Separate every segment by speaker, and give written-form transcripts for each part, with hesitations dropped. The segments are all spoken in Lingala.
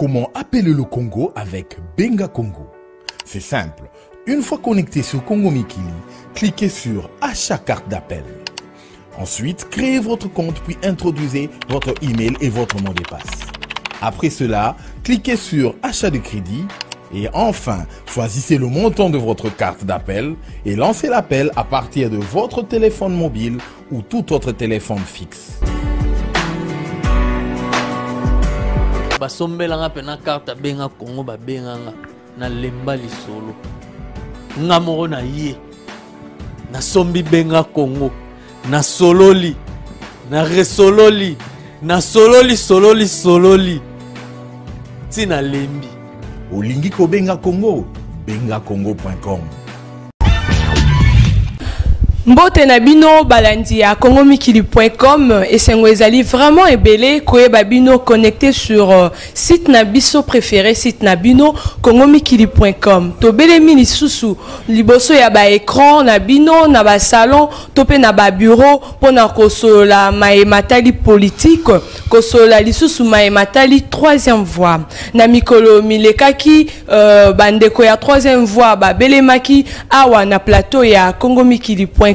Speaker 1: Comment appeler le Congo avec Benga Congo? C'est simple. Une fois connecté sur Congo Mikili, cliquez sur Achat carte d'appel. Ensuite, créez votre compte puis introduisez votre email et votre mot de passe. Après cela, cliquez sur Achat de crédit et enfin, choisissez le montant de votre carte d'appel et lancez l'appel à partir de votre téléphone mobile ou tout autre téléphone fixe.
Speaker 2: Basombelanga pena carte benga Congo ba benganga na lemba lisolo nga moko na ye na sombi benga Congo na sololi na resololi na sololi tina lembi
Speaker 1: olingi ko benga Congo bengacongo.com.
Speaker 3: Mbote na bino balandi ya congomikili.com et sengo ezali vraiment ebele koye babino connecté sur site na biso préféré site na bino congomikili.com. To belemi lisusu liboso ya ba écran na bino na ba salon to pe na ba bureau pona kosola maematali politique kosola lisusu maematali troisième voie na mikolo milekaki bandeko ya troisième voie ba belemaki awa na plateau ya congomikili.com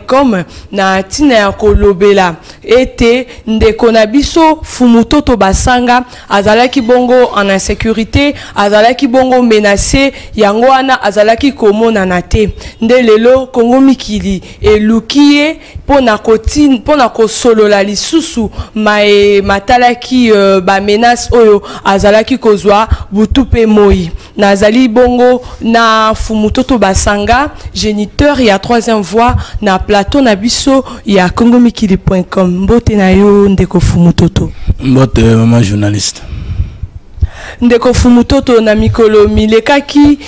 Speaker 3: na tina ya kolobela ete ndeko na biso Fumutoto Basanga azalaki bongo en insécurité azalaki bongo menacé yango wana azalaki komona na te nde lelo Congo Mikili elukie pona kosolola lisusu matalaki ba menace oyo azalaki kozwa butupe moi nazali bongo na Fumutoto Basanga géniteur ya troisième voie na plateau na biso ya congomikili.com. Mbote na yo ndeko Fumutoto.
Speaker 4: Mbote maman journaliste.
Speaker 3: Ndeko Fumutoto na mikolo milekaki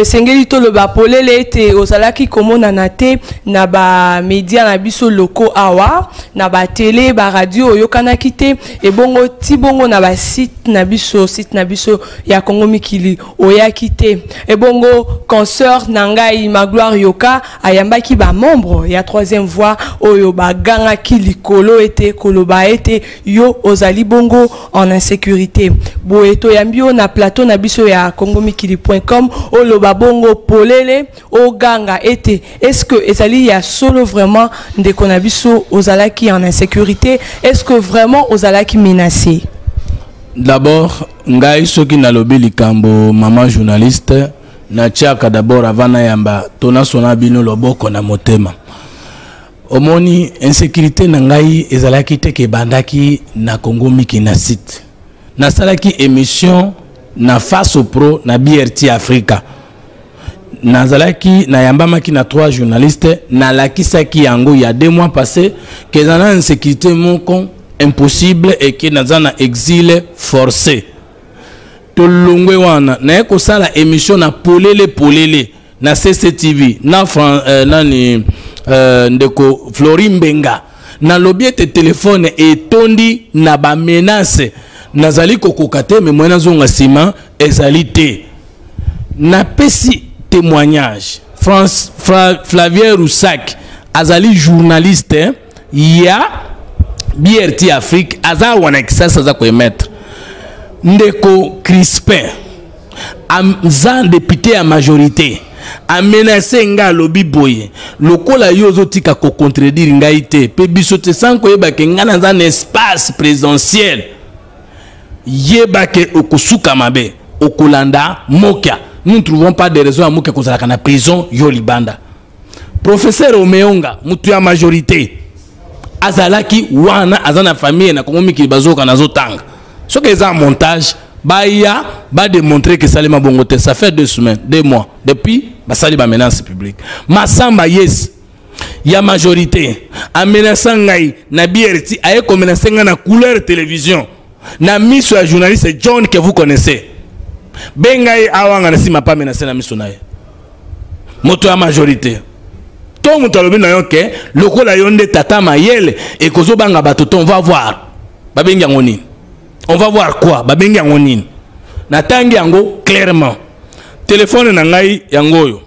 Speaker 3: esengeli tolo ba polele ete ozalaki komona na te na ba media na biso loko awa na ba télé ba radio oyokanaki te e bongo ti bongo na ba site na biso ya Congo Mikili oyaki te e bongo concert na ngai Magloire Yoka ayambaki ba membre ya troisième voie oyo ba ganga ki likolo ete koloba ete yo ozali bongo en insécurité boeto yambio na plateau na biso ya congomikili.com oloba bongo polele o ganga ete est-ce que ezali ya solo vraiment ndeko na biso ozalaki en insécurité, est-ce que vraiment ozalaki menacé?
Speaker 4: D'abord ngai soki na lobi likambo maman journaliste na tiaka d'abord avant na yamba tona sona bino loboko na motema omoni insécurité na ngai ezalaki te ke bandaki na Congo Mikili na site na salaki émission na Face au Pro na BRT Africa na zalaki na yambamaki na 3 journalistes na lakisaki yango il y a 2 mois passés que dans une insécurité moko impossible et que na zana exil forcé to longwe wana na ko sala émission na polele na CCTV na nani ndeko Florim Benga na lobiete téléphone et tondi na ba menace nazali kokokate mais moi zonga sima ezalité na pesi témoignage Flavien Roussac azali journaliste ya BRT Afrique aza wana kisasa za koemettre ndeko Crispin amza député à majorité a menacé nga lobi boye lokola yozo tika ko contredire ngai te pe biso te sanko yeba ke nga na un espace présidentiel yebake okosuka mabe okolanda mokia nous ne trouvons pas de raison à mokia kozalaka na prison yo libanda professeur Omeonga mutu ya majorité azalaki wana azana famille na Congo Mikili bazoka na zotanga ce que ça montage baya ba démontrer que ça les mabongote ça fait 2 semaines 2 mois depuis ba sali ba menace publique masamba yes ya majorité a menaçant ngai na BRT aye ko menacer nga na couleur télévision na miso ya journaliste John que vous connaissez bengai awanga na sima pa menacer na miso naye moto ya majorité to moto alobi na yo ke lokola yonde tata mayele et kozo banga batoto on va voir babengi ngoni on va voir quoi babengi ngoni na tangi yango clairement téléphone na ngai yangoyo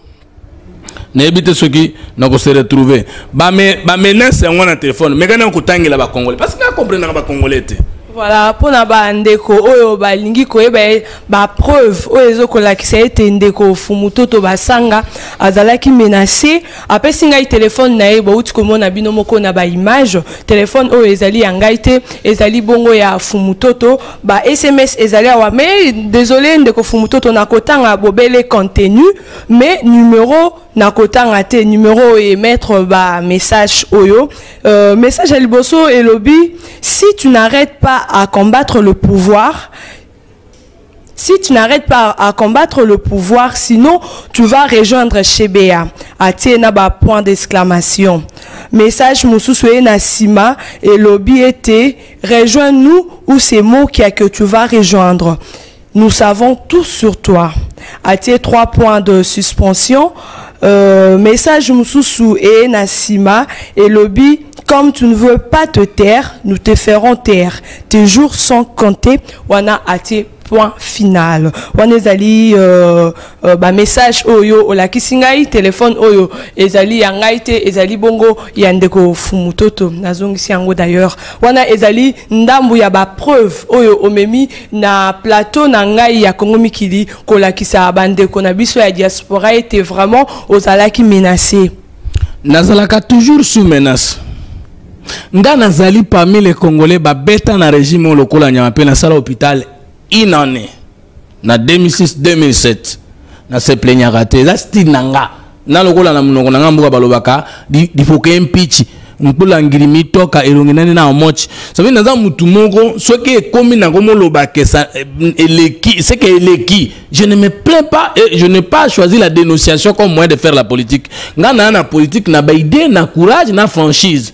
Speaker 4: na ebite soki na ko se retrouver ba menace yango na téléphone mais kana ko tangela ba congolais parce que na comprendre ba congolais te
Speaker 3: Voilà, pour na ba ndeko oyo ba lingi koyeba ba preuve oyo ezokola ki ete ndeko fumutoto basanga azalaki menacé apesi ngai téléphone na ye ba uti komona bino moko na ba image téléphone oyo ezali ya ngai te ezali bongo ya fumutoto ba SMS ezali awa mais désolé ndeko fumutoto na kotanga bobele contenu mais numéro na kotanga te numéro et mettre ba message oyo message à liboso et lobby si tu n'arrêtes pas à combattre le pouvoir, sinon tu vas rejoindre Chebea. Atiena ba point d'exclamation. Message Moussousoué Nassima et lobby était rejoins-nous ou c'est mots que tu vas rejoindre. Nous savons tout sur toi. Atie 3 points de suspension. Message Moussoussou et Nassima et lobby. Comme tu ne veux pas te taire, nous te ferons taire. Tes jours sont comptés. Wana ate point final. Wana ezali message oyo ola kisingai téléphone oyo ezali yangai te ezali bongo yandeko fumutoto nazongisi yango d'ailleurs. Wana ezali ndambu ya ba preuve oyo omemi na plateau na ngai ya Congo Mikili kolakisa bandeko na biso ya diaspora était vraiment ozalaki menacé.
Speaker 4: Nazalaka toujours sous menace. Nga nazali parmi les Congolais beta na régime lokola nyama pe na sala hôpital une année na 2006-2007 na se plaignaka te za style nanga na lokola na munoko nanga mbuka balobaka di foke impeach mpula ngirimi toka elongi nani na mochi ça veut naza mutu moko soki ekomi na komo lobaka ça eleki c'est que eleki je ne me plains pas et je n'ai pas choisi la dénonciation comme moyen de faire la politique nga na politique na ba idée na courage na franchise.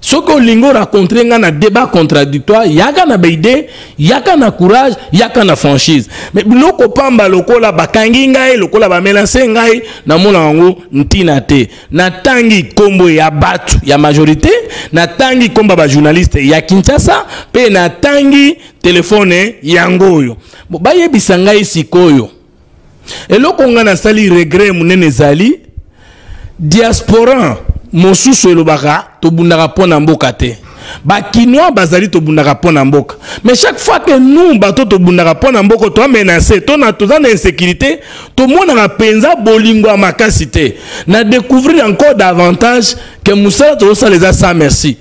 Speaker 4: Ce que lingo rencontré na débat contradictoire yaka na beide yaka na courage yaka na franchise mais biloko pamba lokola bakangi ngai lokola ba melancer ngai na mona ngo ntina te na tangi kombo ya batu ya majorité na tangi komba ba journaliste ya Kinshasa pe na tangi téléphone yangoyo ba yebisa ngai sikoyo eloko nga na sali regret munene zali diaspora mosusu elobaka tobundaka pona mboka te ba kinois bazali tobundaka pona mboka mais chaque fois que nous bato tobundaka pona mboka to menacer to na tozana insécurité to mona penza bolingo makasi te na découvrir encore davantage que Moussa to ça les a sans merci.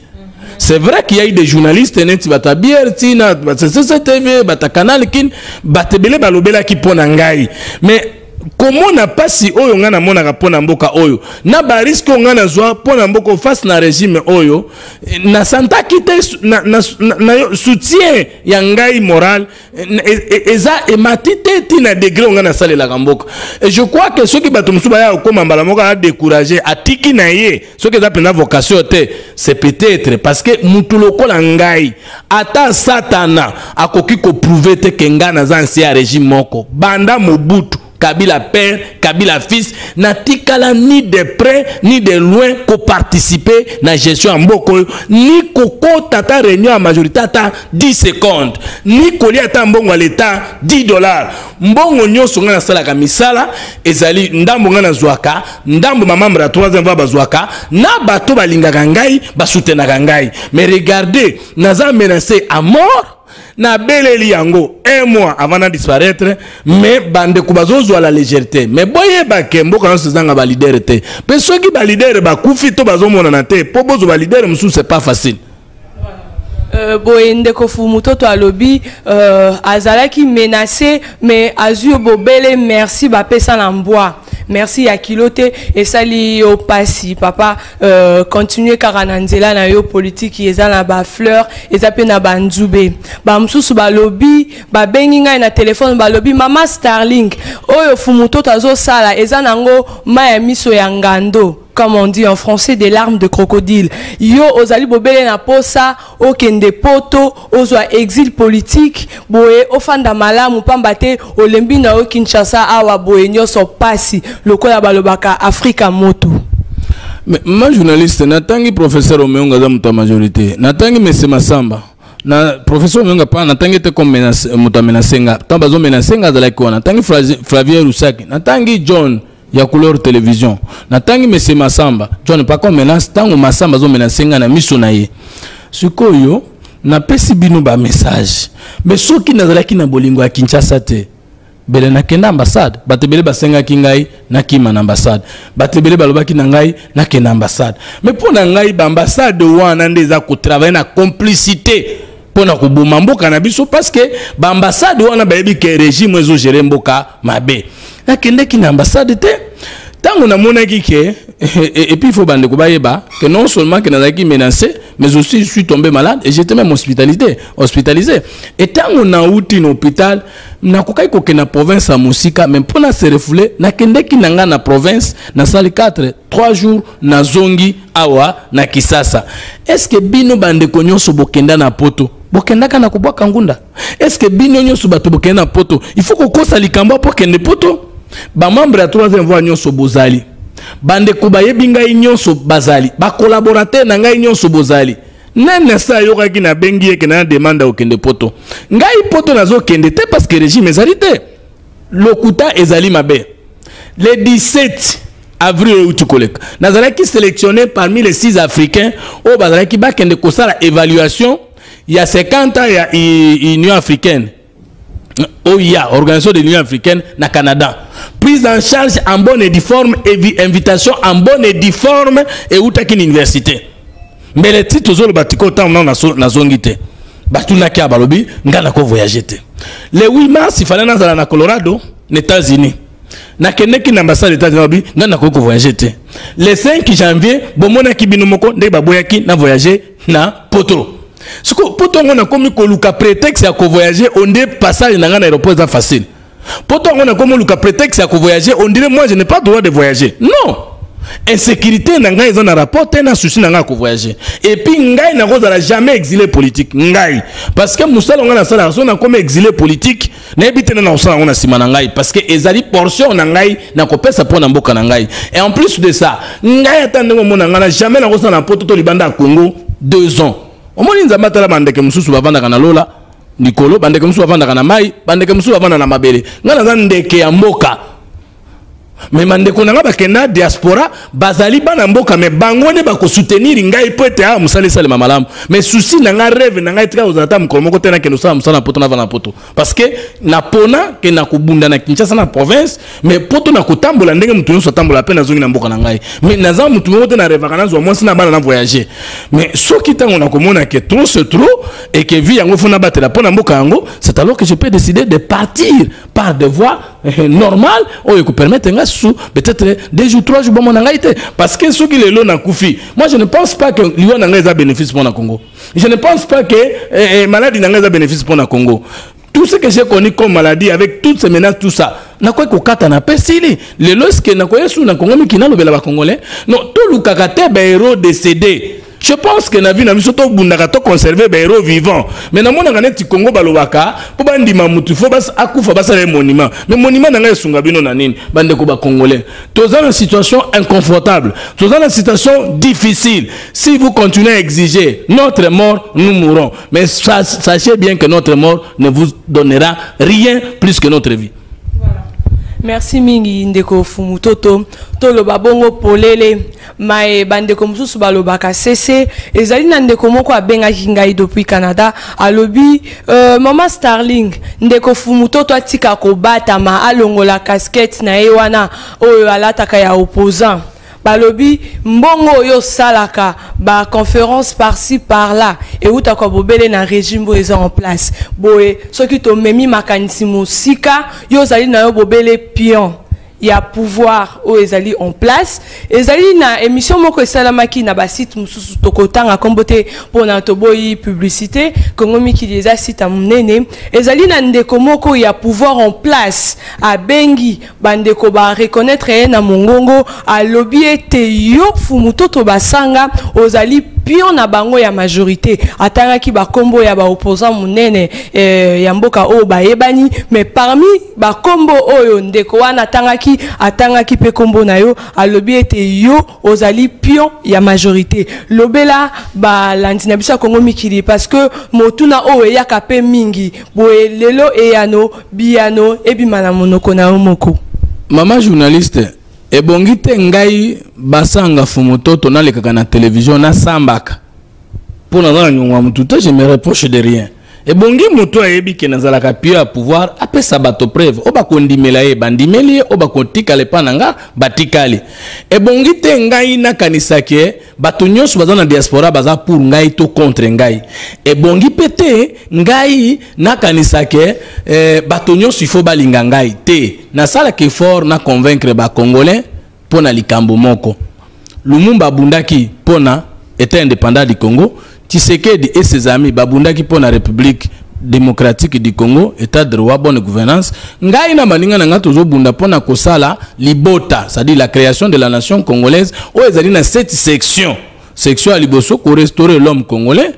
Speaker 4: C'est vrai qu'il y a eu des journalistes neti bata bierti na CCTV bata canal kin batebele balobela ki pona ngai mais comment n'a pas si oyo ngana mona rapona mboka oyo na ba risque ngana zwa pona mboka face na régime oyo na santa kite na soutien ya ngai moral eza ematite tina degré ngana salela mboka et je crois que ceux qui batumsu ba ya koma mbala moka a décourager atiki na ye ceux qui appellent vocation te c'est peut-être parce que mutuloko la ngai ata satana akoki ko prouver te que ngana za ancien régime moko banda Mobutu Kabila père, Kabila fils, n'a tikala ni de près ni de loin qu'on participer na gestion en mboko, ni koko tata réunion à majorité tata 10 secondes, ni koli ata mbongo à l'état $10. Mbongo nyoso ngana sala kamisala, ezali ndambo ngana zwaka, ndambo mamambra 3e va bazwaka, na bato balingaka ngai, basutenaka ngai. Mais regardez, naza menacé à mort. Na beleli yango 1 mois avant de disparaître mais bande kubazozo à la légèreté mais boye ba kembo quand se zanga ba leader te pe soki ba leader ba kufi to bazomona na te po bozo ba leader musu c'est pas facile.
Speaker 3: Boye ndeko fumutoto alobi azalaki menacé mais azu bobele merci ba pesa na mbwa. Merci à Kilote et sali au passi papa continuer karananzela na yo politique yeza na ba fleur ezape na banzube ba msusu ba lobby ba benginga na téléphone ba lobby mama Starlink oyo fumutoto azo sala eza nango maya miso ya ngando comme on dit en français des larmes de crocodile yo ozali bobele na posa okende poto ozwa exil politique boye ofanda malamu pamba te olembi na yo Kinshasa awa boye nyoso pasi lokola balobaka Afrika moto.
Speaker 4: Mais ma journaliste natangi professeur Omeonga za muta majorité natangi Mese Masamba na professeur Omeonga pa natangi te comme menace muta menacenga tamba zo menacenga za like wana natangi Flavien Rusaki natangi John ya couleur télévision natangi Mese Masamba John pas comme menace tango Masamba zo menacenga na miso na ye sikoyo na pesi bino ba message mais soki nazalaki na bolingo ya Kinshasa te bele na kenda ambassade batebele basenga kingai na kima na ambassade batebele balobaki na ngai na kenda ambassade mais pona ngai ba ambassade wana ndeza ko travailler na complicité pona ko boma mboka na biso parce que ba ambassade wana bayebi ke régime ezo gérer mboka mabe na kende ki na ambassade te tango na monaki ke et puis il faut bande ko bayeba que non seulement que nazaki menacé mais aussi je suis tombé malade et j'étais même hospitalisé et tango na uti na hôpital na kokai ko ke na province à Mosika même pona se refouler na kende ki nanga na province na sali 3 jours na zongi awa na Kisasa est-ce que bino bande ko nyonso bokenda na poto bokenda kana ko bwaka ngunda est-ce que bino nyonso bato bokenda na poto il faut ko kosa likamba po kende poto ba membre ya 3e voie nyonso bozali bande ko bayebi ngai nyonso bazali ba collaborateur na ngai nyonso bozali nene sa yoka ki na bengi eke na demande okende poto ngai poto nazo kende te parce que régime ezali te lokuta ezali mabe le 17 avril ou tukoleka nazalaki sélectionné parmi les 6 africains au bazalaki ba kende kosala évaluation il y a 50 ans il y a Union africaine OIA, Organisation de l'Union africaine na Canada. Prise en charge en bonne et due forme, invitation en bonne et due forme et où une université. Mais les titres aux autres batiko tant na zongite. Batuna ki abalobi ngana ko voyager te. Le 8 mars il fallait nazala na Colorado, les États-Unis. Na keneki na ambassade des États-Unis ngana ko voyager te. Le 5 janvier bomona ki binomoko nde baboyaki na voyager na Poto. Ce que pour toi on a comme le prétexte à voyager on dit passage dans un aéroport c'est facile. Pour toi on a comme le prétexte à voyager on dirait moi je n'ai pas le droit de voyager. Non. Insécurité n'a pas un rapport n'a souci n'a pas voyager. Et puis ngai n'a jamais exilé politique ngai parce que Moussa on a ça on a comme exilé politique n'habite na on a simana ngai parce que ezali portion na ngai na kopesa pour na mboka na ngai. Et en plus de ça ngai attendre mon n'a jamais na ça na poto libanda Congo 2 ans. Omoni nzambata la bandeke mususu bavanda kana lola nikolo bandeke mususu bavanda kana mai bandeke mususu bavanda na mabele ngana za ndeke ya mboka mais mandeko nanga bakenda diaspora bazali bana mboka mais bango ne bako soutenir ngai poete a musale sale mamalamu mais souci nanga rêve nanga etika ozata mukolo moko tena ke nosala musala poto na vana poto parce que na pona ke na kubunda na Kinshasa na province mais poto na kotambola ndenge mutu nso tambola pe na zongi na mboka na ngai mais naza mutu moko tena rêve kana zo mwasi na bana na voyager mais soki tango na komona ke trop c'est trop et que vie yango fona batela pona mboka yango c'est alors que je peux décider de partir par des voies normales ou que permettre peut-être 2 jours 3 jours bon mon parce que ceux qui les loin koufi moi je ne pense pas que l'Union a bénéfice pour le Congo. Je ne pense pas que maladie n'a pas bénéfice pour le Congo. Tout ce que j'ai connu comme maladie avec toutes ces menaces tout ça na quoi ko kata na pesili le lorsque na ko yesu na Congo mi kina lobela ba congolais non tout le kakate ba héros décédé. Je pense que na vie na biso to bundaka to conserver ba héros vivants mais na mona kaneti Congo balobaka po bandima mutu fo bas akufa basala monument mais monument na ngai sunga bino na nini bande ko ba congolais tous dans une situation inconfortable tous dans une situation difficile si vous continuez à exiger notre mort nous mourrons mais sachez bien que notre mort ne vous donnera rien plus que notre vie.
Speaker 3: Merci mingi ndeko fumutoto tolo babongo polele mae bandeko mususu balobaka cc ezali na ndeko moko abenga kingai depuis Canada alobi mama Starling ndeko fumutoto atika ko batama alongola casquette na ewana oyo alataka ya opposant balobi mbongo yo salaka ba conférence par-ci par-là et uta ko bobele na régime bo eza en place boye soki to memi makanisi musika yo zali na yo bobele pion ya pouvoir o ezali en place ezali na émission moko esalamaki na ba site mususu tokotanga kombote pona to boyi publicité Congo Mikili eza site munene ezali na ndeko moko ya pouvoir en place a bengi bandeko ba reconnaître na mongongo a lobby ete yo fumutoto basanga ozali pion na bango ya majorité atanga ki ba kombo ya ba opposant munene ya mboka o ba yebani mais parmi ba kombo oyo ndeko wana atanga ki pe kombo na yo alobi ete yo ozali pion ya majorité lobela ba landina bisa Congo Mikili parce que motuna o ya kape mingi boye lelo eyano biano ebimana monoko na omoko
Speaker 4: mama journaliste ebongite ngai basanga fumutoto na lekaka na télévision na sambaka pour naza nyongwa mututa je me reproche de rien. Et bongi mutu ayebi ke nazalaka pio à pouvoir apesa bato preuve o bakondimela ye bandimeli o bakotika le pananga batikali. Et bongi te ngai nakanisa ke bato nyonso baza na diaspora baza pour ngai to contre ngai. Et bongi pete ngai nakanisa ke bato nyonso il faut balinga ngai te. Nasala ke fort na convaincre ba congolais pona likambo moko. Lumumba bundaki pona était indépendant du Congo. Tshisekedi et ses amis babundaki pour la République démocratique du Congo, état de droit, bonne gouvernance. Ngai na maninga na tozo bunda pona kosala libota, c'est-à-dire la création de la nation congolaise. O ezali na 7 sections. Section à liboso pour restaurer l'homme congolais.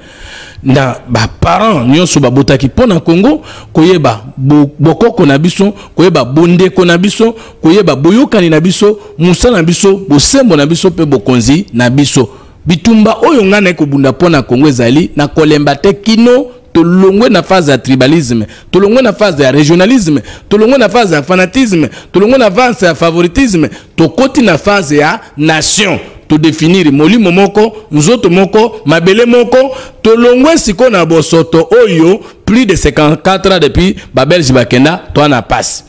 Speaker 4: Na ba parents nyonso babotaki pona Congo koyeba bokoko na biso, koyeba bonde ko na biso, koyeba boyokani na biso, musa na biso, bosembo na biso pe bokonzi na biso. Bitumba oyo ngana ekobunda pona Congo ezali na kolemba te kino tolongwe na phase ya tribalisme, tolongwe na phase ya régionalisme, tolongwe na phase ya fanatisme, tolongwe na phase ya favoritisme, tokoti na phase ya nation. To définir molimo moko, nzoto moko, mabele moko, tolongwe siko na bosoto oyo plus de 54 ans depuis Babelge bakenda to na passe.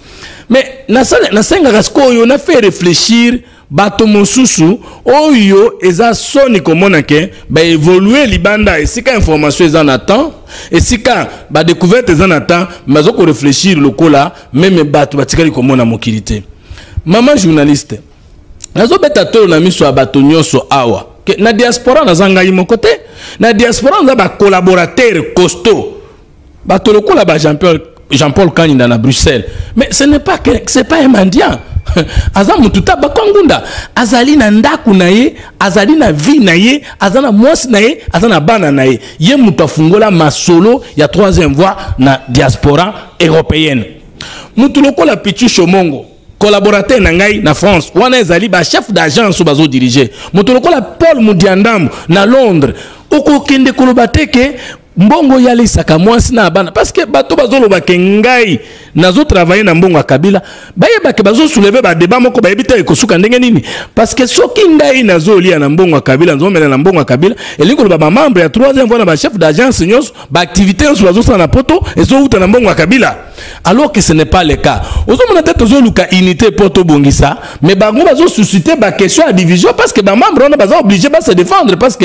Speaker 4: Mais na senga kasko oyo na fait réfléchir bato mosusu oyo eza soni komona ke ba évoluer libanda esika information eza na temps esika ba découverte eza na temps mazo ko réfléchir lokola même bato batikali komona mokilité. Maman journaliste nazo beta to na miso ya bato nyonso awa ke na diaspora na zanga yi mokote na diaspora na ba collaborateur costaud bato lokola ba Jean-Paul Kanyinda na Bruxelles, mais ce n'est pas que c'est pas un mendiant. Aza mututa bakongunda azali na ndaku na ye, azali na vie na ye, azana mwasi na ye, azana bana na ye. Ye mutu afungola masolo ya 3e voie na diaspora européenne. Mutu lokola Pichu Shomongo collaborateur na ngai na France wana ezali ba chef d'agence bazo diriger. Mutu lokola Paul Mudiandam na Londres oko kende kolobateke mbongo yali saka mwasi na bana parce que bato bazolo bakengai nazo travailler na mbongo Kabila baye bake bazo soulever ba débat moko bayebita ekosuka ndenge nini parce que soki ngai nazo lia na mbongo Kabila nzo mena na mbongo Kabila elingo ba membre ya 3e voie na ba chef d'agence nyos ba activité nyos bazo sa na poto ezo uta na mbongo Kabila alors que ce n'est pas le cas ozo mona tete ozo luka unité poto bongisa mais bango bazo susciter ba question à division parce que ba membre on bazo obligé ba se défendre parce que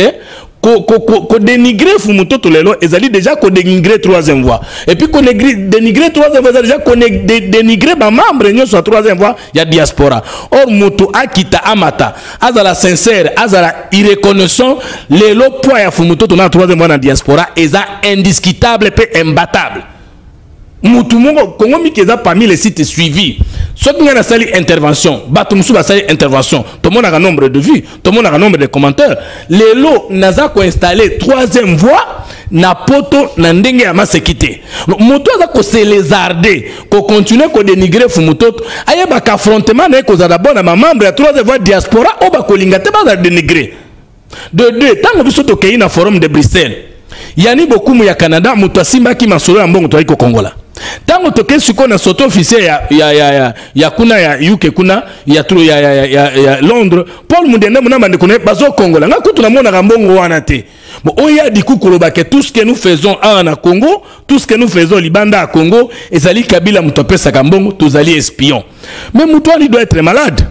Speaker 4: ko dénigrer Fumutoto lelo ezali déjà ko dénigrer 3e voie et puis ko dénigrer 3e voie déjà ko dénigrer ba membre nyo sur 3e voie ya diaspora or mutu akita amata azala sincère azala irreconnaissant lelo poids ya Fumutoto na 3e voie na diaspora eza indiscutable et imbattable. Mutu mongo Congo mikeza parmi les sites suivis. Soki ngana sali intervention, bato musu ba sali intervention. Tout le monde a un nombre de vues, tout le monde a un nombre de commentaires. Lelo naza ko installer 3e voie na poto na ndenge ya masekité. Mutu aza ko se lézarder, ko continuer ko dénigrer Fumutoto. Ayeba ka affrontement na ko za d'abord na membre ya 3e voie diaspora o ba ko linga te ba dénigrer. De deux, tant biso to kei na forum de Bruxelles. Yani bokumu ya Canada mutu asimba ki masolo ya mbongo to iko Kongola. Tango toke siko na soto officiel ya kuna ya UK kuna ya Londres Paul Mudende muna bande kone bazo Kongola nga kutu na mona ngambongo wana te bon oya dikukolo ba ke tout ce que nous faisons en Congo tout ce que nous faisons libanda à Congo ezali Kabila mutopesa kambongo tozali espion mais mutuali doit être malade.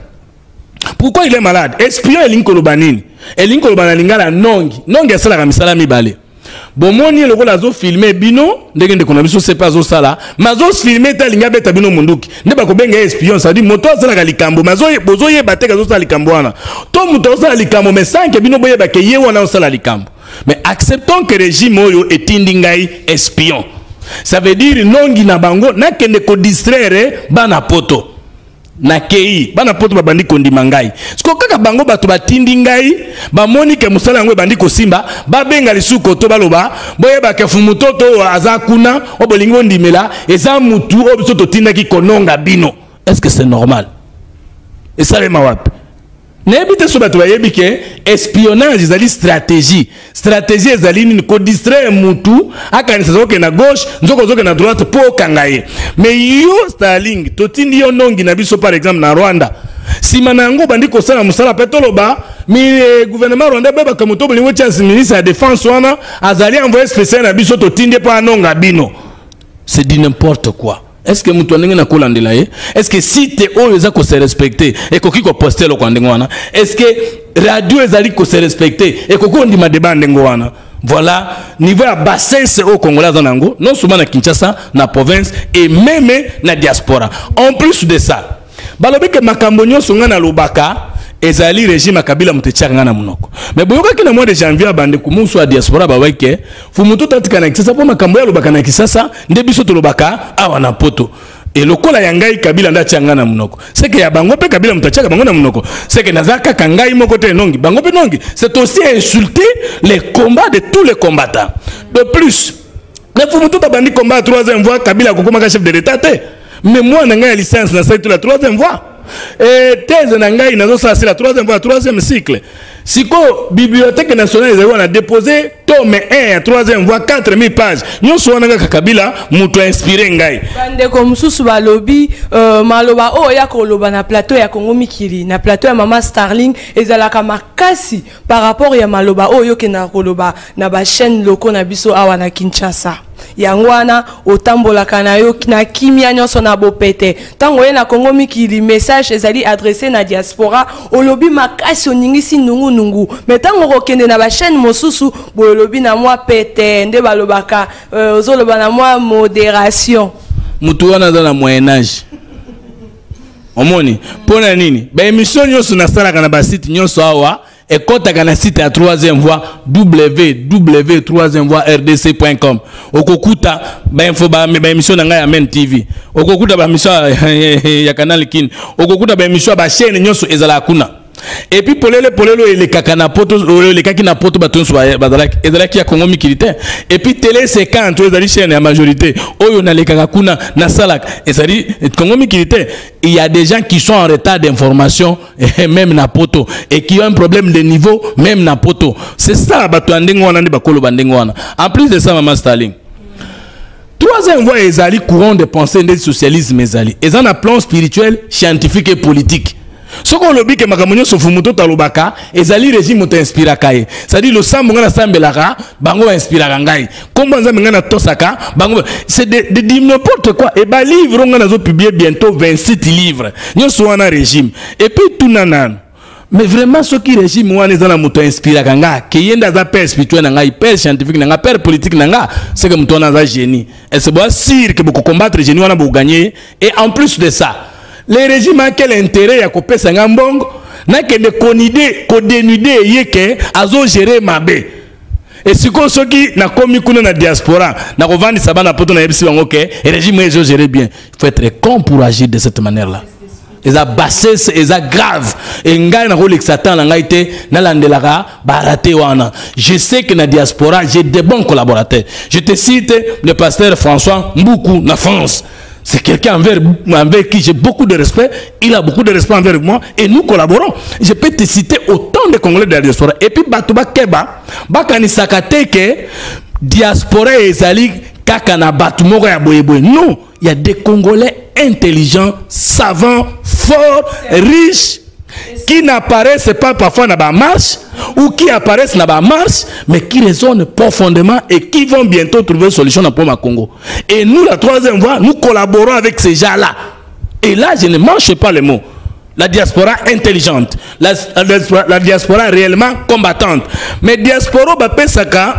Speaker 4: Pourquoi il est malade? Espion elinkolo banini elinkolo banalingala nongi asala kamisala mibale. Bomoni le la zo filmer bino ndenge ndeko na biso c'est pas zo sala mazo filmer ta linga beta bino munduki nde ba ko benga espion ça dit moto sala ka likambo mazo bozo ye bateka zo sala likambo wana to moto sala likambo mais sans que bino boye ba ke ye wana sala likambo mais acceptons que régime oyo etindi ngai espion ça veut dire nongi na bango na kende ko distraire bana poto na kei bana poto babandi kondima ngai siko kaka bango bato batindi ngai bamoni ke musala ngwe bandi ko simba babenga lisuko to baloba boyeba ke Fumutoto aza kuna obolingo ndimela eza mutu obiso to tindaki kononga bino. Est-ce que c'est normal? Et ça le mawapi nebite so bato bayebi ke espionnage ezali stratégie ezali ni ko distraire mutu akanisa zoke na gauche nzoko zoke na droite po kangaye mais yo Starlink to tindi yo nongi na biso par exemple na Rwanda sima nango bandi ko sala musala petoloba mais gouvernement rwandais beba comme to bolingo tia ministre de défense wana azali envoyé spécial na biso to tinde pa nonga bino. C'est dit n'importe quoi. Est-ce que mutu ndenge na kolandela ye? Est-ce que si te oyo za ko se respecter et ko kiko poster lo kwa ndenge wana? Est-ce que radio ezali ko se respecter et ko ko ndima débat ndenge wana? Voilà, niveau à bassesse au Congolais zanango, non seulement na Kinshasa, na province et même na diaspora. En plus de ça, balobi ke makambo nyonso nga na lobaka ezali régime akabila mutechaka nga na munoko. Mais boyoka ki na mois de janvier bande kumuso a diaspora ba weke, fu mutu tatika na Kinshasa po makambo ya lobaka na Kinshasa, nde biso to lobaka awa na poto. Et le kola yangai kabila nda tianga na munoko. C'est que ya bango pe kabila mutachaka bango na munoko. C'est que nazaka kangai moko te nongi. Bango pe nongi. C'est aussi insulter les combats de tous les combattants. De plus, ne faut mutu tabandi combat à troisième voie kabila kokoma chef de l'état te. Mais moi nanga ya licence na c'est la troisième voie. Et thèse nangai nazo ça c'est la troisième voie, troisième cycle. Siko bibliothèque nationale ils ont déposé tome 1 à troisième voie 4000 pages. Nyo so nanga kabila mutu inspiré ngai.
Speaker 3: Bande comme susu ba lobby maloba o ya ko loba na plateau ya Congo Mikili, na plateau ya Mama Starling ezalaka makasi par rapport ya maloba o yo ke na ko loba na ba chaîne loko na biso awa na Kinshasa. Yangwana otambola kana yo na kimia nyonso na bopete tango ye na Congo Mikili message ezali adressé na diaspora olobi makasi oningisi nungu mais tango kokende na ba chaîne mosusu bo lobi na moi pete nde balobaka ozoloba na moi modération
Speaker 4: mutu wana za na moyen âge omoni pona nini ba émission nyonso na sala kana ba site nyonso awa et quand tu as un site à troisième voie www.3voie.rdc.com okokuta ba info ba émission na ya Men TV okokuta ba émission ya Canal Kin okokuta ba émission ba chaîne nyonso ezala kuna et puis polelo ele kakana poto le kakina poto batonso bazalaki ezalaki ya Congo Mikili et puis télé c'est quand ezali chaîne ya majorité oyo na le kakuna na salak ezali Congo Mikili il y a des gens qui sont en retard d'information même na poto et qui ont un problème de niveau même na poto. C'est ça bato ndengo wana ndi bakolo bandengo wana. En plus de ça Mama Starling, troisième voie ezali courant de pensée des socialisme ezali ezana plan spirituel, scientifique et politique. Ce qu'on lobby que makamonyo sofumuto talobaka ezali régime t'inspira kaye. C'est-à-dire le sambo ngana sambelara bango inspira ngai. Kombo nzambe ngana tosaka bango c'est de dire n'importe quoi et ba livre ngana zo publier bientôt 27 livres. Nyoso wana régime. Et puis tout nanan. Mais vraiment ce qui régime wana ezana moto inspira kanga ke yenda za père spirituel nanga hyper scientifique nanga père politique nanga c'est que moto na za génie. Et c'est bon sûr que beaucoup combattre génie wana bo gagner et en plus de ça les régimes ont quel intérêt à couper sa ngambongo n'a que de dénuder yeke azo gérer mabe et si qu'on ceux qui n'a commis kuna na diaspora n'a revendre ça na poto na yebisi bango ke régime ils gérer bien. Il faut être con pour agir de cette manière là. Ils a bassesse ils a grave et ngai na role Satan na ngai te na landelaka baraté wana. Je sais que na diaspora j'ai de bons collaborateurs. Je te cite le pasteur François Mboukou na France. C'est quelqu'un envers qui j'ai beaucoup de respect. Il a beaucoup de respect envers moi. Et nous collaborons. Je peux te citer autant de Congolais de la diaspora. Et puis, Batouba Keba, Bakani Sakateke, diaspora et Zali, Kakana Batumoro ya Boyeboy. Non, il y a des Congolais intelligents, savants, forts, riches, qui n'apparaissent pas parfois dans la marche, ou qui apparaissent dans la marche, mais qui raisonnent profondément et qui vont bientôt trouver une solution dans le Congo. Et nous, la troisième voie, nous collaborons avec ces gens-là. Et là, je ne mange pas les mots. La diaspora intelligente, la diaspora réellement combattante. Mais diaspora,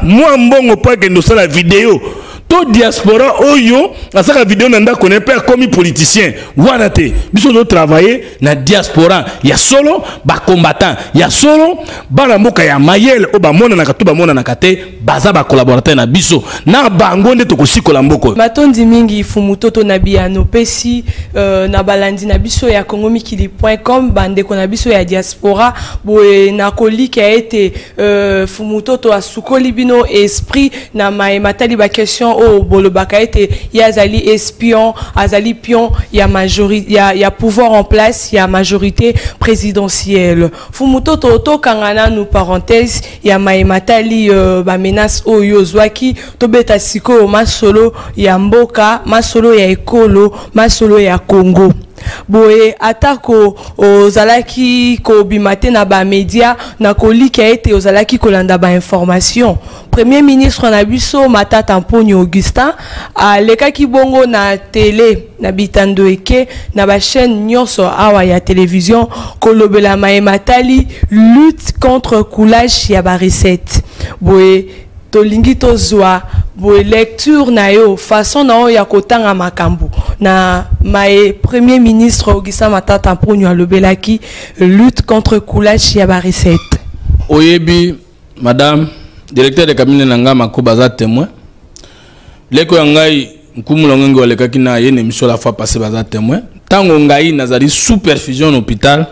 Speaker 4: moi, bon, pas que nous sommes la vidéo. Tout diaspora oyo asaka vidéo nanda connaît pas comme politicien wanate biso do travailler na diaspora ya solo ba combattant ya solo bana mboka ya mayele o ba mona na katuba mona na kate baza ba collaborateur na biso na bango nde to kosikola mboko
Speaker 3: matondi mingi fumutoto na biano pesi na balandi na biso ya congomikili.com bande ko na biso ya diaspora boye na koliki a été fumutoto asukoli bino esprit na matali ba question o bolobaka ete yazali espion azali pion ya majorité ya pouvoir en place ya majorité présidentielle fumutoto to kangana nous parenthèse ya matali ba menace oyo zwaki to beta siko masolo ya mboka masolo ya ekolo masolo ya Congo boye atako ozalaki ko bimate na ba media na koliki ete ozalaki kolanda ba information. Premier ministre na biso Matata Mponyo Augustin alekaki bongo na télé na bitando eke na ba chaîne nyonso awa ya télévision kolobela maematali lutte contre coulage ya ba recette. Boye tolingi tozwa boye lecture na yo façon na yo ya kotanga makambo na premier ministre Augustin Matata Mponyo alobelaki lutte contre coulage ya ba recette.
Speaker 4: Oyebi madame directeur de cabinet nanga makoba za témoin leko ngai nkumulongo ngo lekaki na yene émission la fois passée baza témoin tango ngai nazali sous perfusion hôpital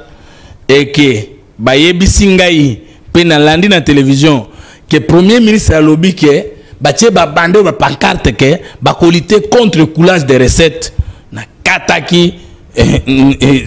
Speaker 4: et que bayebisi ngai pe na landi na télévision que premier ministre alobi que batie ba bande ba pancarte que ba lutter contre coulage des recettes na kataki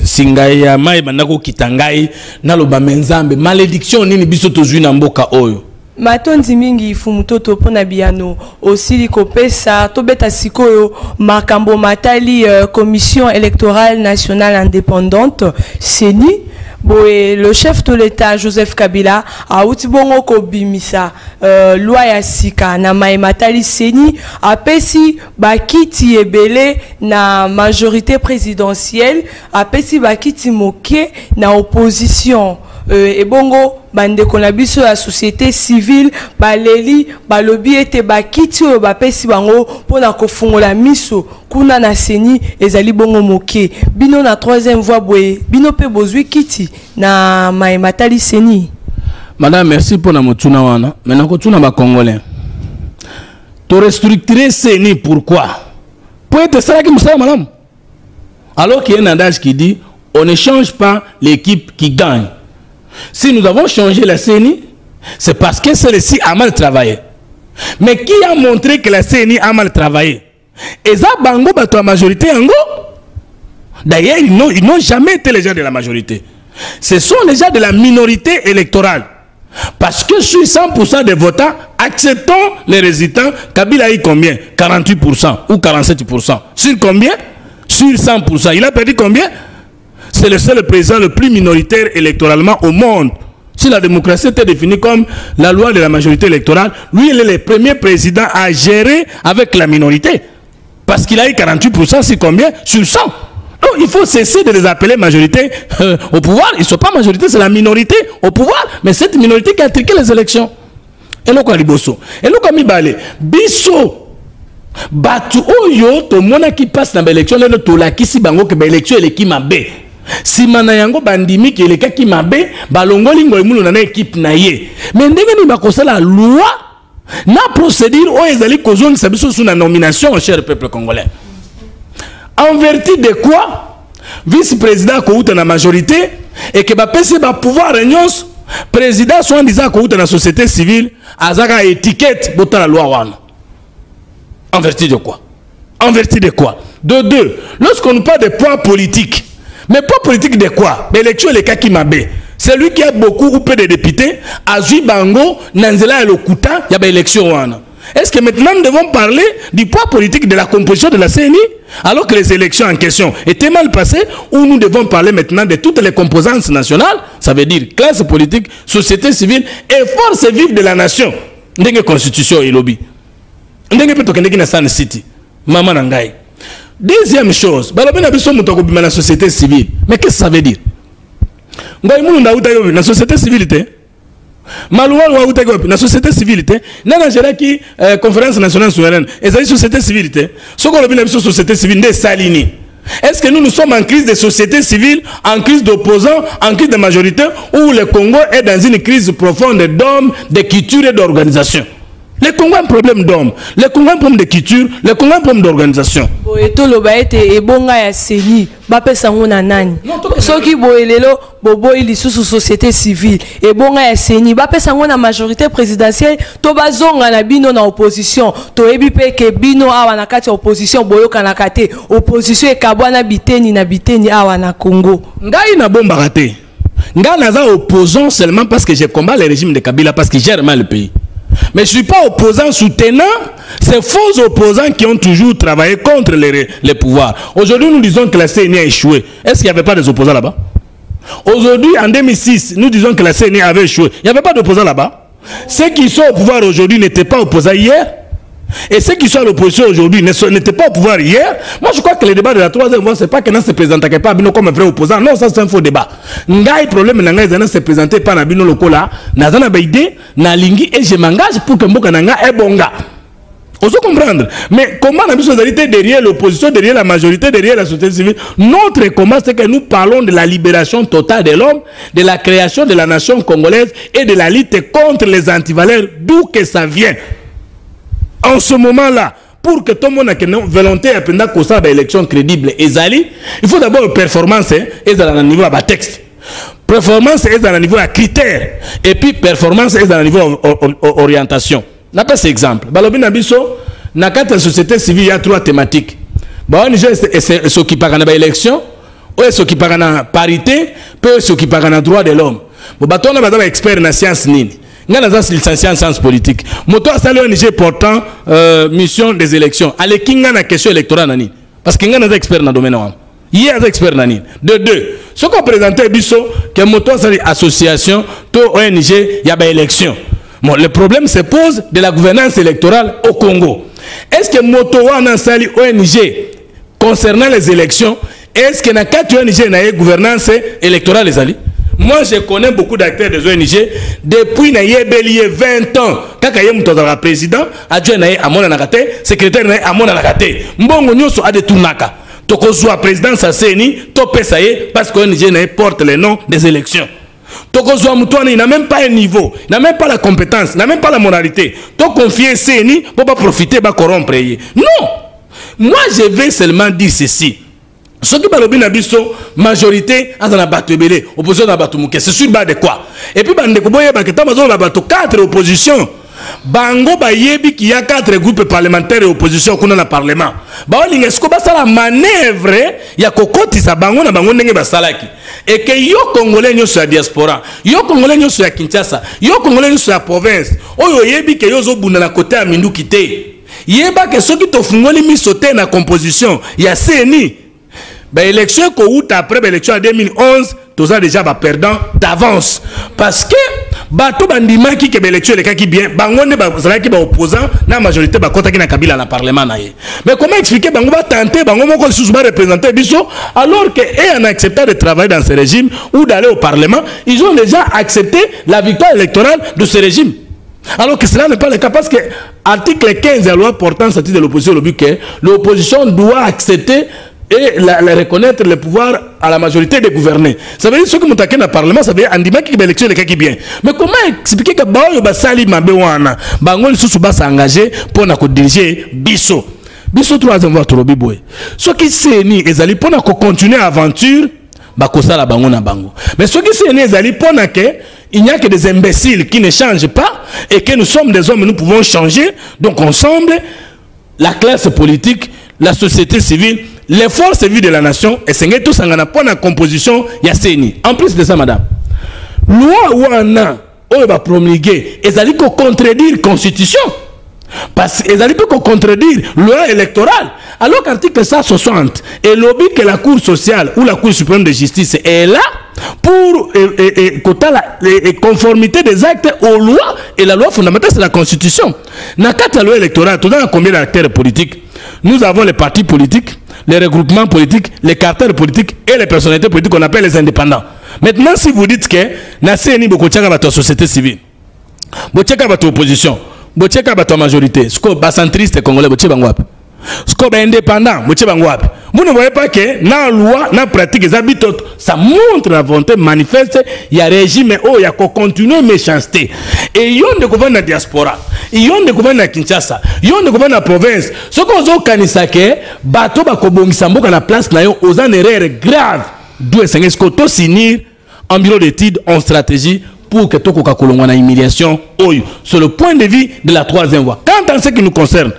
Speaker 4: singai ya mai banako kitangai na loba menzambe malédiction nini biso tozui na mboka oyo.
Speaker 3: Matondi mingi fumutoto pona biano osili kopesa tobeta sikoyo makambo matali commission électorale nationale indépendante CENI. Boye le chef de l'État Joseph Kabila a utibongo ko bimisa loi ya sika na maematali CENI apesi bakiti ebele na majorité présidentielle apesi bakiti moke na opposition ebongo bandeko na biso ya société civile baleli balobi ete bakiti oyo bapesi bango pona kofungola miso kuna na CENI ezali bongo moke bino na troisième voie boye bino pe bozwi kiti na maematali CENI.
Speaker 4: Madame merci pour na motuna wana maintenant ko tuna ba congolais to restructurer CENI pourquoi pour être ça qui me madame alors qu'il y a un adage qui dit on ne change pas l'équipe qui gagne. Si nous avons changé la CENI, c'est parce que celle-ci a mal travaillé. Mais qui a montré que la CENI a mal travaillé? Et ça, Bango, la majorité, d'ailleurs, ils n'ont jamais été les gens de la majorité. Ce sont les gens de la minorité électorale. Parce que sur 100% des votants, acceptons les résultats. Kabila a eu combien? 48% ou 47%. Sur combien? Sur 100%. Il a perdu combien? C'est le seul président le plus minoritaire électoralement au monde. Si la démocratie était définie comme la loi de la majorité électorale, lui, il est le premier président à gérer avec la minorité. Parce qu'il a eu 48% sur combien? Sur 100. Donc, il faut cesser de les appeler majorité au pouvoir. Ils ne sont pas majorité, c'est la minorité au pouvoir. Mais cette minorité qui a triqué les élections. Et nous, quoi, Liboso? Et nous, comme il Bisso. Batu oyo, to mona qui passe dans l'élection, le to la qui si bango que l'élection est qui m'a bé. Si manayango bandimi ki eleka ki mabe balongoli ngoimulu na équipe na ye mais ndenge ni bakosa la loi na procédure o ezali kozongi sabiso sous la nomination cher peuple congolais en vertu de quoi vice-président ko uta na majorité et que ba pese ba pouvoir nyonso président soit disant ko uta na société civile azaka étiquette bota la loi wana en vertu de quoi? En vertu de quoi? De deux, lorsqu'on nous parle de poids politique. Mais pas politique de quoi? L'élection est le cas qui m'a bé. C'est lui qui a beaucoup ou peu de députés. Azui Bango, Nanzela et Lokuta, il y a une élection. Est-ce que maintenant nous devons parler du poids politique de la composition de la CENI? Alors que les élections en question étaient mal passées, ou nous devons parler maintenant de toutes les composantes nationales, ça veut dire classe politique, société civile et force vive de la nation. Ndenge constitution et lobby. Ndenge peto kendeki na San City. Maman Nangai. Deuxième chose, la société civile. Mais qu'est-ce que ça veut dire? La société civile, la société civile, la conférence nationale souveraine, et la société civile, société civile, est-ce que nous sommes en crise de société civile, en crise d'opposants, en crise de majorité, ou le Congo est dans une crise profonde d'hommes, de culture et d'organisation? Le Congo a un problème d'homme, le Congo a un problème de culture, le Congo a un problème d'organisation.
Speaker 3: Société civile et bon CENI la majorité présidentielle to bazonga na bino na opposition to ebi pe ke bino awa na kati opposition boyoka na kate opposition e kabwana biteni na biteni awa na Congo
Speaker 4: ngai na bomba raté ngai naza opposant seulement parce que je combat le régime de Kabila parce que gère mal le pays. Mais je ne suis pas opposant soutenant ces faux opposants qui ont toujours travaillé contre les pouvoirs. Aujourd'hui, nous disons que la CENI a échoué. Est-ce qu'il n'y avait pas des opposants là-bas? Aujourd'hui, en 2006, nous disons que la CENI avait échoué. Il n'y avait pas d'opposants là-bas. Ceux qui sont au pouvoir aujourd'hui n'étaient pas opposants hier. Et ceux qui sont à l'opposition aujourd'hui n'étaient pas au pouvoir hier. Moi, je crois que le débat de la troisième voie, c'est pas que nous se présente pas comme un vrai opposant. Non, ça c'est un faux débat. Le problème, c'est que se présenter pas Nabino Lokola, Nazana Baïdé, Nalingi, et je m'engage pour que Mboka Nanga est bonga. On se comprendre. Mais comment la société derrière l'opposition, derrière la majorité, derrière la société civile, notre combat, c'est que nous parlons de la libération totale de l'homme, de la création de la nation congolaise et de la lutte contre les antivaleurs, d'où que ça vient. En ce moment-là, pour que tout le monde ait une volonté de élection crédible et zali, il faut d'abord une performance et dans le niveau de texte. Performance est dans le niveau de critères. Et puis performance est dans le niveau d'orientation. On a pas cet exemple. Balobi Nabiso, dans la société civile, il y a 3 thématiques. Il s'occupe de l'élection, il s'occupe de la parité, puis il s'occupe de la droit de l'homme. On a un expert dans la science nini. Nous avons licencié en sciences politiques. Moto a salé ONG portant mission des élections. Allez, qui a une question électorale nani? Parce que nous avons des experts dans le domaine. Il y a des experts nani. De deux, ce qu'on présentait biso que Moto a salé association, to ONG, il y a des élections. Bon, le problème se pose de la gouvernance électorale au Congo. Est-ce que Moto a salé ONG concernant les élections? Est-ce que dans 4 ONG il y a une gouvernance électorale les alliés? Moi, je connais beaucoup d'acteurs des ONG depuis 20 ans. Quand il y a un président, adjoint à mon anakate, secrétaire à mon anakate. Mbongo nyoso a de tunaka. Toko soit président sa CENI, topé ça y est, parce que l'ONG porte les noms des élections. Toko soit Moutouane, il n'a même pas un niveau, il n'a même pas la compétence, il n'a même pas la moralité. Toko confier CENI pour pas profiter, pas corrompre. Non! Moi, je vais seulement dire ceci. Ce qui balobi na biso majorité azana bato belé opposition na bato muke c'est sur bas de quoi et puis bande ko boye ba que tamazo na bato 4 opposition bango ba yebi ki ya 4 groupes parlementaires et opposition kuna na parlement ba olinga sko ba sala manœuvre ya kokoti sa bango na bango ndenge ba salaki et que yo congolais nyoso ya diaspora yo congolais nyoso ya Kinshasa yo congolais nyoso ya province oyo yebi ke yo zo bunda na côté ya minduki te yeba que soki to fungoli misote na composition ya CENI. L'élection après l'élection en 2011, tous a déjà perdant d'avance. Parce que bato bandima qui que l'élection les cas qui bien, bangonne bazala qui ba opposant, la majorité ba kota qui na Kabila na parlement na ye. Mais comment expliquer bango va tenter bango moko sous représenter biso alors que et en acceptant de travailler dans ce régime ou d'aller au parlement, ils ont déjà accepté la victoire électorale de ce régime. Alors que cela n'est pas le cas parce que article 15 de la loi portant statut de l'opposition le but que l'opposition doit accepter et reconnaître le pouvoir à la majorité des gouvernés. Ça veut dire ce que nous avons dans le Parlement, ça veut dire que l'élection est l'élection qui bien. Mais comment expliquer que Baoyo Basali Mabewana, Bangol Soussou Basa engagé pour diriger Bisso? Bisso 3e voie Torobiboé. Ce qui s'est ni, ils pour continuer l'aventure, Bakosa la Bango na Bango. Mais ce qui s'est ni, ils pour il n'y a que des imbéciles qui ne changent pas et que nous sommes des hommes, nous pouvons changer. Donc ensemble, la classe politique, la société civile, les forces vives de la nation, et c'est tous en a la composition Yasseni. En plus de ça, madame, loi ou on va promulguer, ils allaient contredire la constitution. Parce qu'ils allaient contredire la loi électorale. Alors qu'article 160 est lobby que la Cour sociale ou la Cour suprême de justice est là pour la conformité des actes aux lois, et la loi fondamentale c'est la constitution. Dans la loi électorale, tout dans combien d'acteurs politiques? Nous avons les partis politiques, les regroupements politiques, les cartels politiques et les personnalités politiques qu'on appelle les indépendants. Maintenant, si vous dites que na CENI beaucoup tchaka bato société civile, beaucoup tchaka bato opposition, beaucoup tchaka bato majorité, ce qu'on centriste congolais beaucoup tchaka bangwap, ce qu'on indépendant beaucoup tchaka bangwap. Vous ne voyez pas que dans la loi, dans la pratique, ça montre la volonté manifeste, il y a régime, il y a continuer méchanceté. Et il y a des gouvernements dans la diaspora, il y a des gouvernements dans Kinshasa, il y a des gouvernements dans la province. Ce qu'on a organisé, bateau bakobongisambo dans la place, aux en erreur grave. D'où est-ce qu'on doit signer en bureau d'études, en stratégie, pour que tout le monde ait une humiliation. Sur le point de vue de la 3e voie. Quant à ce qui nous concerne,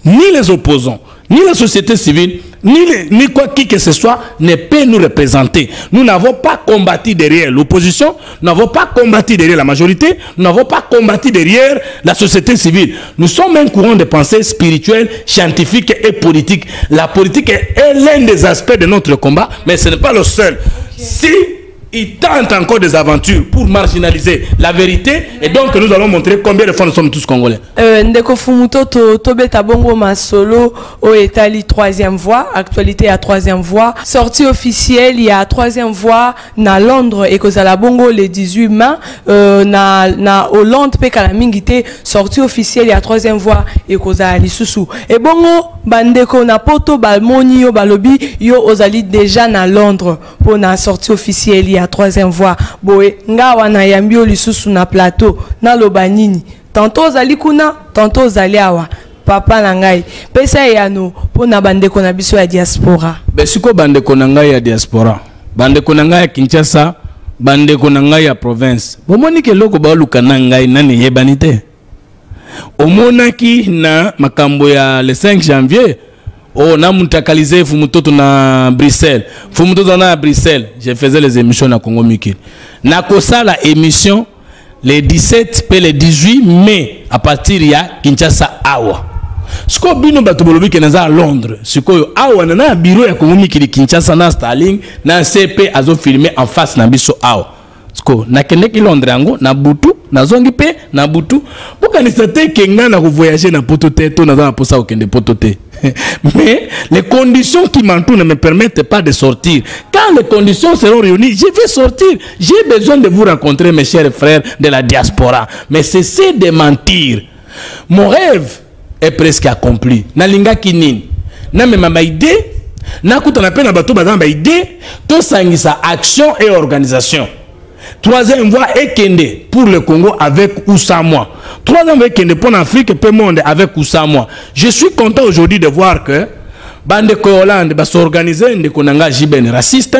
Speaker 4: ni les opposants, ni la société civile, ni quoi qui que ce soit ne peut nous représenter. Nous n'avons pas combattu derrière l'opposition, nous n'avons pas combattu derrière la majorité, nous n'avons pas combattu derrière la société civile. Nous sommes un courant de pensée spirituel, scientifique et politique. La politique est l'un des aspects de notre combat, mais ce n'est pas le seul. Okay. Si il tente encore des aventures pour marginaliser la vérité, et donc nous allons montrer combien de fois nous sommes tous congolais.
Speaker 3: Ndeko Fumuto Tobeta Bongo Masolo au Etali 3e voie, actualité à 3e voie, sortie officielle il y a 3e voie na Londres et Kozala Bongo le 18 mai na Hollande pe kalamingite sortie officielle il y a 3e voie et Kozala Lisusu et Bongo bandeko na poto balmoni yo balobi yo ozali déjà na Londres pour na sortie officielle il y a 3e voie boye ngawa na yambio lisusu na plateau na lobanini tantôt ozali kuna tantôt ozali awa papa na ngai pesa yano pona bandeko na biso ya diaspora
Speaker 4: besiko bandeko na ngai ya diaspora bandeko na ngai ya Kinshasa bandeko na ngai ya province bomoni ke loko ba luka na ngai nani yebani te omonaki na makambo ya le 5 janvier oh na mutakalize Fumutoto na Bruxelles Fumutoto na Bruxelles je faisais les émissions na Congo Mikili na kosala émission le 17 et le 18 mai à partir ya Kinshasa awa siko bino bato bolobi ke naza à Londres siko awa na bureau ya Congo Mikili Kinshasa na Starling na CP azo filmer en face na biso awa siko na kendeki Londres yango na butu na zongi pe na butu boka ni sate ke nga na voyager na poto te to na za posa okende poto te. Mais les conditions qui m'entourent ne me permettent pas de sortir. Quand les conditions seront réunies, je vais sortir. J'ai besoin de vous rencontrer, mes chers frères de la diaspora. Mais cessez de mentir. Mon rêve est presque accompli. Nalinga kinin. Na me mama idée. Na kuta na pe na bato bazamba idée. To sangisa action et organisation. 3e voie est Kende pour le Congo avec ou sans moi. 3e voie est Kende pour l'Afrique et pour le monde avec ou sans moi. Je suis content aujourd'hui de voir que Bande Hollande va s'organiser, de Konanga Jiben raciste,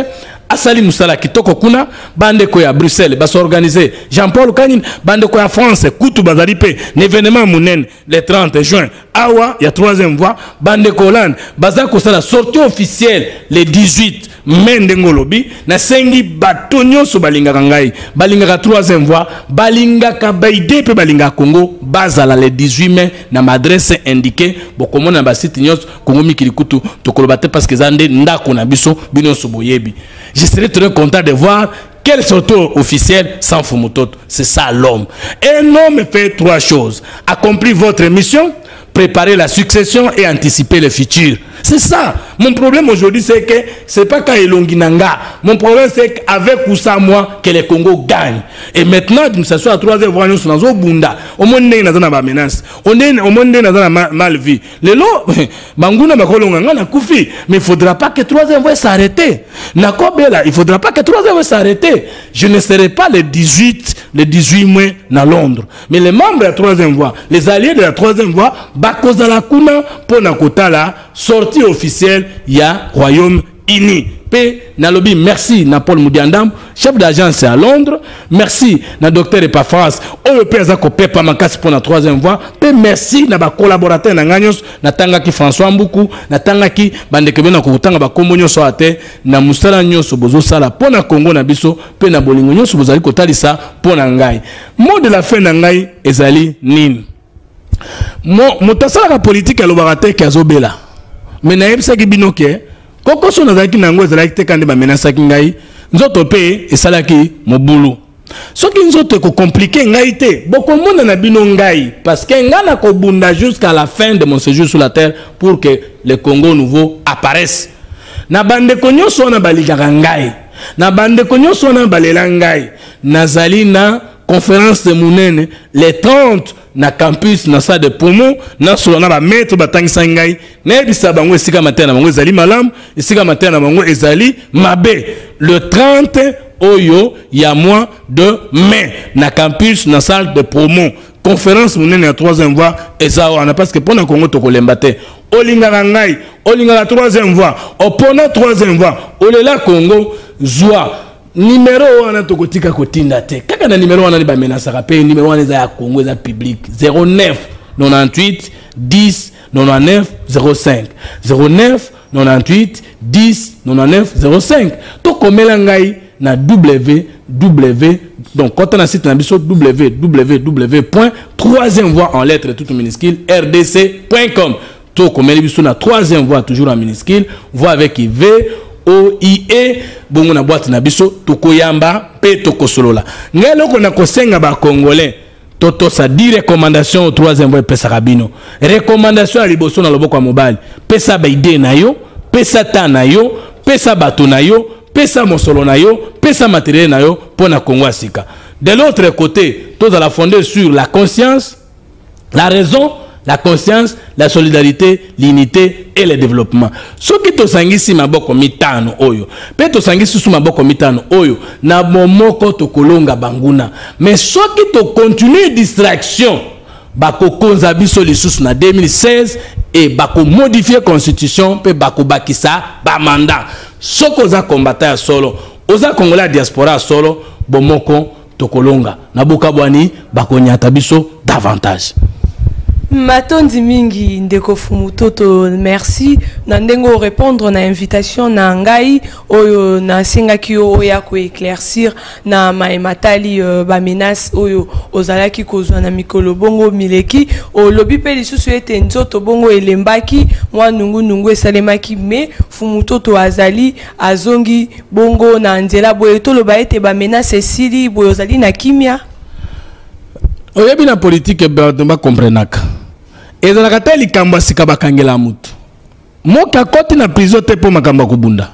Speaker 4: Asali Moussala Kitoko Kuna, Bande Koya Bruxelles va s'organiser, Jean-Paul Kanin, Bande Koya France, Koutou Bazaripe, l'événement Mounen le 30 juin. Awa, il y a 3e voie, Bande Hollande, Bazako Sala sortie officielle le 18 Mendengolobi, na sengi batonyo so balinga kangai, balinga 3e voie, balinga kabaide pe balinga Congo, bazala le 18 mai na m'adresse indiquée, bokomo na basiti nyos Congo Mikili Kutu tokolobate parce que zande ndako na biso bino soboyebi. Je serais très content de voir quelle sortie officielle sans Fumutoto. C'est ça l'homme. Un homme fait 3 choses: accomplir votre mission, préparer la succession et anticiper le futur. C'est ça. Mon problème aujourd'hui, c'est que c'est pas quand Elonginanga. Mon problème, c'est qu'avec ou sans moi, que le Congo gagne. Et maintenant, nous sommes à 3e voie, nous sommes au Bunda. Au monde, nous sommes dans la menace. Au monde, nous sommes dans la mal-vie. Les lots, Banguna, Makolonganga, na Koufi. Mais il ne faudra pas que 3e voie s'arrête. Il ne faudra pas que 3e voie s'arrête. Je ne serai pas le 18 mai à Londres. Mais les membres de la 3e voie, les alliés de la 3e voie, Bakozala Kuna, Ponakotala, sortie officielle, il y a Royaume-Uni. P. Nalobi, merci na Paul Moudiandam, chef d'agence à Londres. Merci na docteur Epafras, Oyope Zako Pepa Makasi pour la 3e voie. P. Merci na ba collaborateur na Nganyos, na Tangaki François Mboukou, na Tangaki Bandekebe na Kokutanga ba Kombo Nyoso ate, na Musala Nyoso Bozo Sala pour na Congo na biso, P na Bolingo Nyoso Bozali Kotalisa pour na Ngai. Mot de la fin na Ngai ezali nini? Motasala la politique à l'obarate qui a zobela. Mais naïbsa ki binoke, koko so nazaki nango ezalaki te kande ba menasaki ngai, nzoto pe esalaki mobulu. Soki nzoto ko compliqué ngai te, boko mona na bino ngai parce que ngana ko bunda jusqu'à la fin de mon séjour sur la terre pour que le Congo nouveau apparaisse. Na bande konyo so na baligaka ngai. Na bande konyo so na balela ngai. Nazali na conférence de Mounene les 30 na campus na salle de promo na solo na ba maître batangisa ngai na bisa bango esika matena bango ezali malam esika matena bango ezali mabe le 30 oyo ya mois de mai na campus na salle de promo conférence Mounene ya 3e voie ezao na parce que pona Congo tokolemba te olinga ngai olinga la 3e voie opona 3e voie olela Congo joie numéro wana tokotika kotinda te kaka na numéro wana ni ba menasa rapé numéro wana za ya Congo za public 09 98 10 99 05 09 98 10 99 05. To komela ngai na www. Donc quand on a site www.troisième voie en lettres toutes minuscules rdc.com. To komela biso na troisième voie toujours en minuscule, voie avec IV OIE bongo na boîte na biso tokoyamba pe tokosolola. Ngai loko na kosenga ba congolais toto sa di recommandation au troisième voie pesa rabino. Recommandation à liboso na loboko mobile. Pesa ba idée na yo, pesa ta na yo, pesa bato na yo, pesa mosolo na yo, pesa matériel na yo pour na Congo Sika. De l'autre côté, tout à la fonder sur la conscience, la raison, la conscience, la solidarité, l'unité et le développement. Ce qui to sangisi maboko mitano oyo. Pe to sangisi su maboko mitano oyo na momoko to kolonga banguna. Mais ce qui to continue distraction bako konza biso lisusu na 2016 et bako modifier constitution pe bako bakisa ba mandat. Soko za combattant solo, oza Congolais diaspora solo bomoko to kolonga. Na bokabwani bako nyata biso davantage.
Speaker 3: Matondi mingi ndeko Fumutoto, merci na ndengo répondre na invitation na ngai oyo na singaki oya ko éclaircir na matali ba menace oyo ozalaki kozwa na mikolo bongo mileki o lobi pe lisusu ete nzoto bongo elembaki mwa nungu esalemaki me Fumutoto azali azongi bongo na nzela boye to loba ete ba menace sili boye ozali na kimia.
Speaker 4: Oyebi na politique ba comprenaka. Et dans la catastrophe, il y a un mutu. Moi, je suis na prison pour makambo kubunda.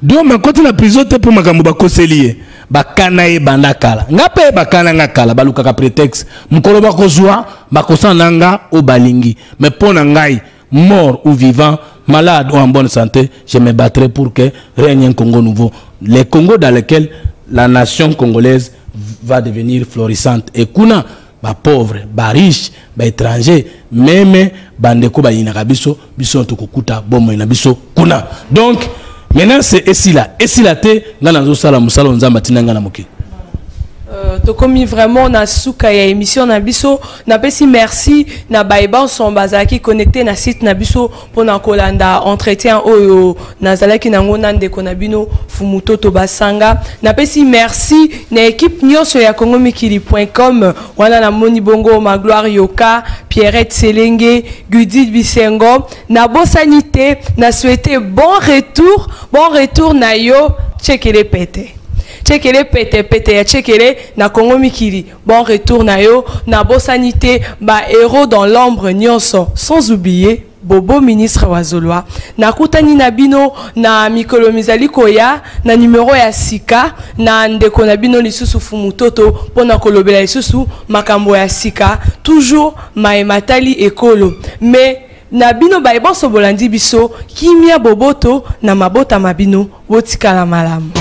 Speaker 4: Donc, je suis na prison pour makambo bakoselier. Bakana e bandakala. Ngape bakana ngakala baluka ka prétexte. Mukolo bakozwa bakosananga o balingi. Mais pour ngai, mort ou vivant, malade ou en bonne santé, je me battrai pour que règne un Congo nouveau. Le Congo dans lequel la nation congolaise va devenir florissante. Et kuna ba pauvre, ba riche, ba étranger, même bandeko ba yinaka biso, biso to kokuta bomo ina biso kuna. Donc maintenant c'est esila te ngana zo sala musala nzamba tinanga na moki.
Speaker 3: To komi vraiment na suka ya émission na biso na pesi merci na baiba son bazaki connecté na site na biso pour na kolanda entretien oyo nazalaki nango na ndeko na bino Fumutoto basanga na pesi merci na équipe nyonso ya kongomikili.com wana na moni bongo Magloire Yoka Pierrette Selenge Gudit Bisengo na bosanité na souhaiter bon retour na yo checkele pete. Tchekele pete ya tchekele na Congo Mikili. Bon retour na yo na bosanité ba héros dans l'ombre nyonso sans oublier Bobo ministre wazolwa na kutani na bino na mikolo mizali koya na numéro ya sika na ndeko na bino lisusu Fumutoto pona kolobela lisusu makambo ya sika toujours maematali ekolo mais na bino baibon so bolandi biso kimia boboto na mabota mabino botika la malamu.